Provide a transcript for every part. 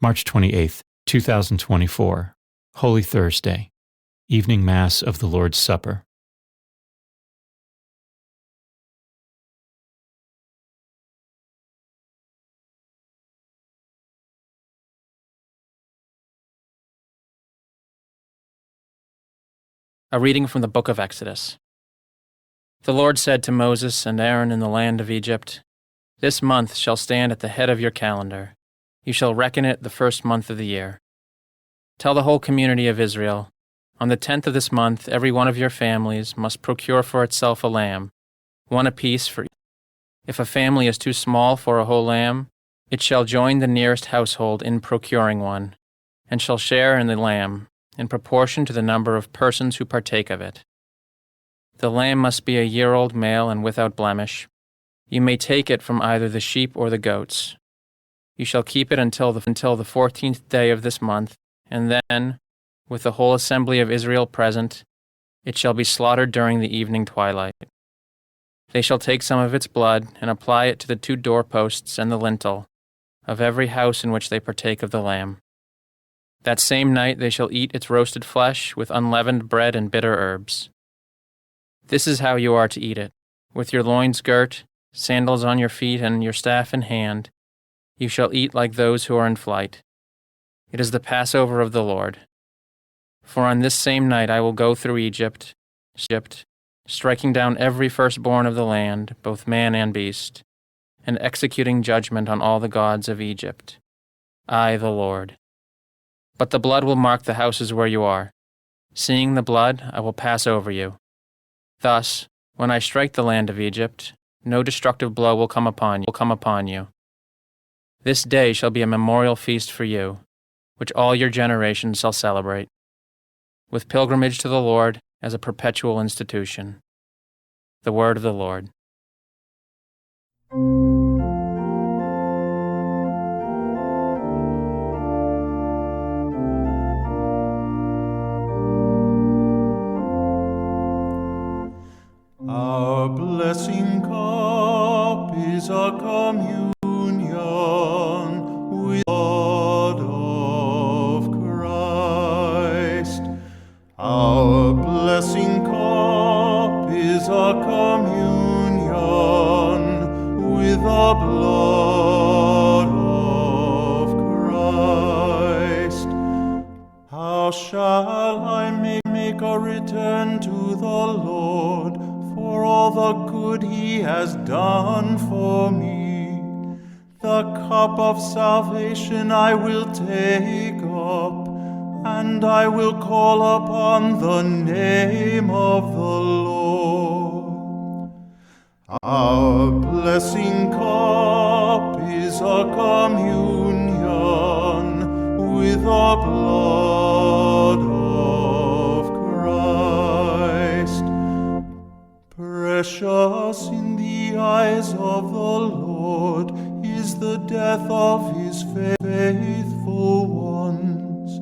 March 28th, 2024, Holy Thursday, Evening Mass of the Lord's Supper. A reading from the book of Exodus. The Lord said to Moses and Aaron in the land of Egypt, "This month shall stand at the head of your calendar. You shall reckon it the first month of the year. Tell the whole community of Israel, on the 10th of this month every one of your families must procure for itself a lamb, one apiece for each. If a family is too small for a whole lamb, it shall join the nearest household in procuring one, and shall share in the lamb, in proportion to the number of persons who partake of it. The lamb must be a year-old male and without blemish. You may take it from either the sheep or the goats. You shall keep it until the 14th day of this month, and then, with the whole assembly of Israel present, it shall be slaughtered during the evening twilight. They shall take some of its blood and apply it to the 2 doorposts and the lintel of every house in which they partake of the lamb. That same night they shall eat its roasted flesh with unleavened bread and bitter herbs. This is how you are to eat it, with your loins girt, sandals on your feet, and your staff in hand. You shall eat like those who are in flight. It is the Passover of the Lord. For on this same night I will go through Egypt, striking down every firstborn of the land, both man and beast, and executing judgment on all the gods of Egypt. I, the Lord. But the blood will mark the houses where you are. Seeing the blood, I will pass over you. Thus, when I strike the land of Egypt, no destructive blow will come upon you. This day shall be a memorial feast for you, which all your generations shall celebrate, with pilgrimage to the Lord as a perpetual institution." The word of the Lord. Our blessing cup is a communion with the blood of Christ. Our blessing cup is a communion with the blood of Christ. How shall I make a return to the Lord for all the good he has done for me? The cup of salvation I will take up, and I will call upon the name of the Lord. Our blessing cup is a communion with the blood of Christ. Precious in the eyes of the Lord is the death of his faithful ones.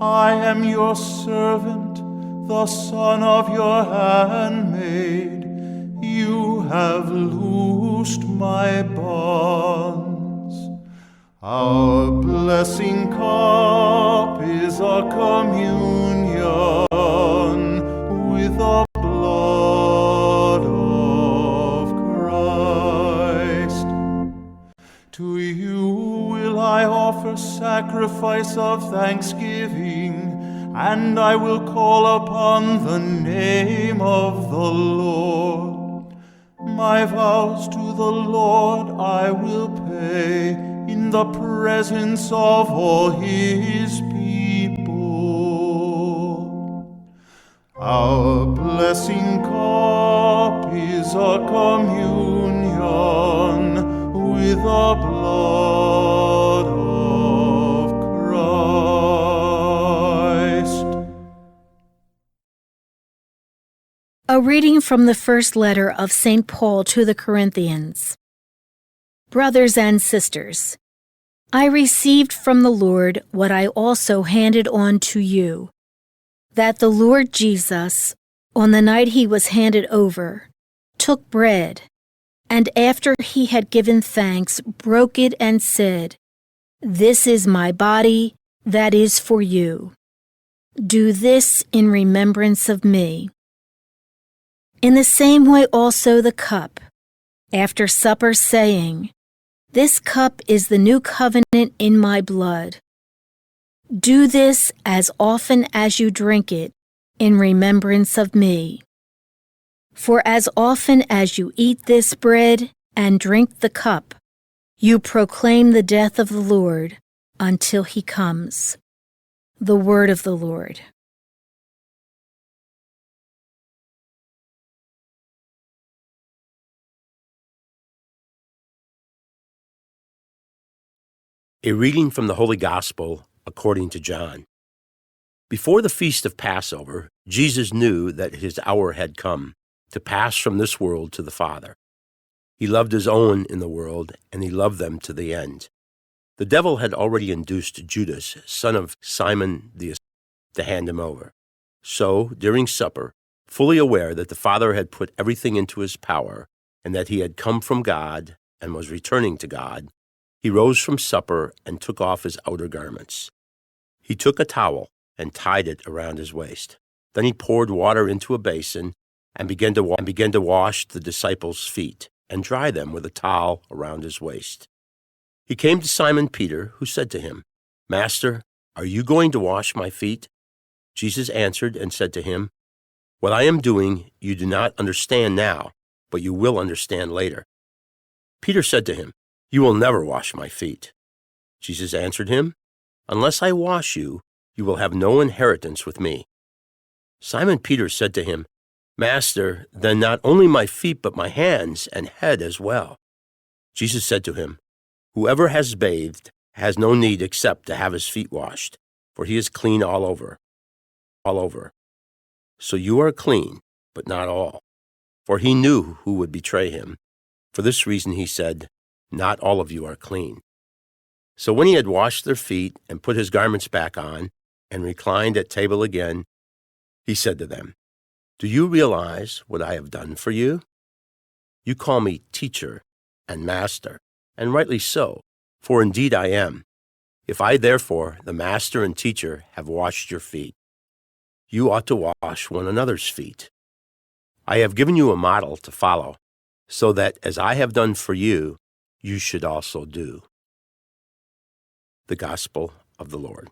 I am your servant, the son of your handmaid. You have loosed my bonds. Our blessing cup is a communion with the blood of Christ. To you will I offer sacrifice of thanksgiving, and I will call upon the name of the Lord. My vows to the Lord I will pay in the presence of all his people. Our blessing cup is a communion with the blood of Christ. A reading from the first letter of St. Paul to the Corinthians. Brothers and sisters, I received from the Lord what I also handed on to you, that the Lord Jesus, on the night he was handed over, took bread, and after he had given thanks, broke it and said, This is my body that is for you. Do this in remembrance of me. In the same way also the cup, after supper, saying, This cup is the new covenant in my blood. Do this as often as you drink it in remembrance of me. For as often as you eat this bread and drink the cup, you proclaim the death of the Lord until he comes. The word of the Lord. A reading from the Holy Gospel according to John. Before the feast of Passover, Jesus knew that his hour had come to pass from this world to the Father. He loved his own in the world, and he loved them to the end. The devil had already induced Judas, son of Simon the Iscariot, to hand him over. So, during supper, fully aware that the Father had put everything into his power, and that he had come from God and was returning to God, he rose from supper and took off his outer garments. He took a towel and tied it around his waist. Then he poured water into a basin and began to wash the disciples' feet and dry them with a towel around his waist. He came to Simon Peter, who said to him, Master, are you going to wash my feet? Jesus answered and said to him, What I am doing you do not understand now, but you will understand later. Peter said to him, You will never wash my feet. Jesus answered him, Unless I wash you, you will have no inheritance with me. Simon Peter said to him, Master, then not only my feet, but my hands and head as well. Jesus said to him, Whoever has bathed has no need except to have his feet washed, for he is clean all over. So you are clean, but not all. For he knew who would betray him. For this reason he said, Not all of you are clean. So when he had washed their feet and put his garments back on and reclined at table again, he said to them, Do you realize what I have done for you? You call me teacher and master, and rightly so, for indeed I am. If I therefore, the master and teacher, have washed your feet, you ought to wash one another's feet. I have given you a model to follow, so that as I have done for you, you should also do. The Gospel of the Lord.